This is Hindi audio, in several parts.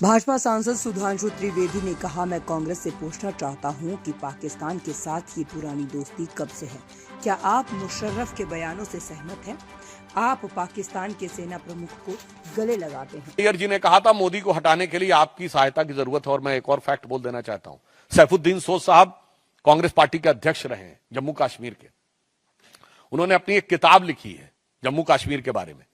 भाजपा सांसद सुधांशु त्रिवेदी ने कहा, मैं कांग्रेस से पूछना चाहता हूं कि पाकिस्तान के साथ ये पुरानी दोस्ती कब से है। क्या आप मुशर्रफ के बयानों से सहमत हैं? आप पाकिस्तान के सेना प्रमुख को गले लगाते हैं। अय्यर जी ने कहा था मोदी को हटाने के लिए आपकी सहायता की जरूरत है। और मैं एक और फैक्ट बोल देना चाहता हूं, सैफुद्दीन सोज साहब कांग्रेस पार्टी के अध्यक्ष रहे हैं जम्मू कश्मीर के। उन्होंने अपनी एक किताब लिखी है जम्मू कश्मीर के बारे में,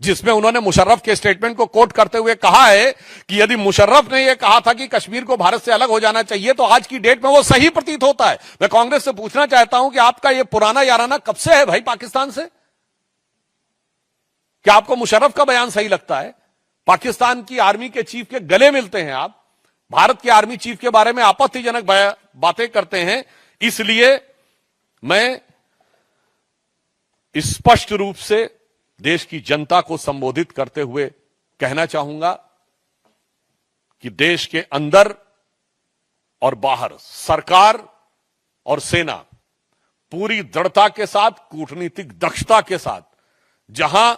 जिसमें उन्होंने मुशर्रफ के स्टेटमेंट को कोट करते हुए कहा है कि यदि मुशर्रफ ने यह कहा था कि कश्मीर को भारत से अलग हो जाना चाहिए तो आज की डेट में वो सही प्रतीत होता है। मैं कांग्रेस से पूछना चाहता हूं कि आपका यह पुराना याराना कब से है भाई पाकिस्तान से? क्या आपको मुशर्रफ का बयान सही लगता है? पाकिस्तान की आर्मी के चीफ के गले मिलते हैं आप, भारत के आर्मी चीफ के बारे में आपत्तिजनक बातें करते हैं। इसलिए मैं स्पष्ट रूप से देश की जनता को संबोधित करते हुए कहना चाहूंगा कि देश के अंदर और बाहर सरकार और सेना पूरी दृढ़ता के साथ, कूटनीतिक दक्षता के साथ जहां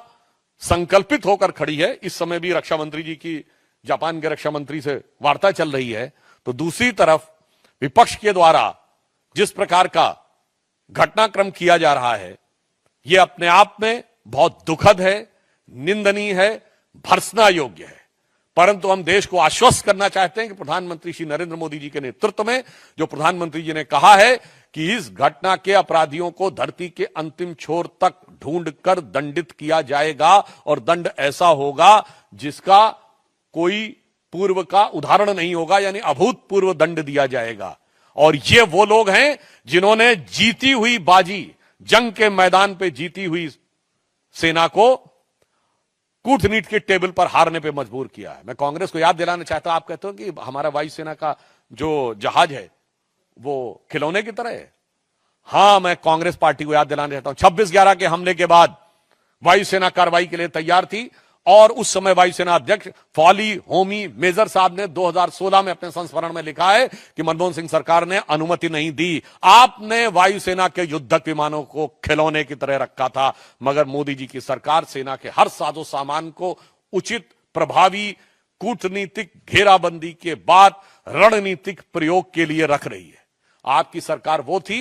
संकल्पित होकर खड़ी है। इस समय भी रक्षा मंत्री जी की जापान के रक्षा मंत्री से वार्ता चल रही है, तो दूसरी तरफ विपक्ष के द्वारा जिस प्रकार का घटनाक्रम किया जा रहा है, यह अपने आप में बहुत दुखद है, निंदनीय है, भर्त्सना योग्य है। परंतु हम देश को आश्वस्त करना चाहते हैं कि प्रधानमंत्री श्री नरेंद्र मोदी जी के नेतृत्व में जो प्रधानमंत्री जी ने कहा है कि इस घटना के अपराधियों को धरती के अंतिम छोर तक ढूंढकर दंडित किया जाएगा, और दंड ऐसा होगा जिसका कोई पूर्व का उदाहरण नहीं होगा, यानी अभूतपूर्व दंड दिया जाएगा। और ये वो लोग हैं जिन्होंने जीती हुई बाजी, जंग के मैदान पे जीती हुई सेना को कूटनीति के टेबल पर हारने पे मजबूर किया है। मैं कांग्रेस को याद दिलाना चाहता हूं, आप कहते हो कि हमारा वायुसेना का जो जहाज है वो खिलौने की तरह है। हां, मैं कांग्रेस पार्टी को याद दिलाना चाहता हूं, 26/11 के हमले के बाद वायुसेना कार्रवाई के लिए तैयार थी, और उस समय वायुसेना अध्यक्ष फौली होमी मेजर साहब ने 2016 में अपने संस्मरण में लिखा है कि मनमोहन सिंह सरकार ने अनुमति नहीं दी। आपने वायुसेना के युद्धक विमानों को खिलौने की तरह रखा था, मगर मोदी जी की सरकार सेना के हर साजो सामान को उचित, प्रभावी कूटनीतिक घेराबंदी के बाद रणनीतिक प्रयोग के लिए रख रही है। आपकी सरकार वो थी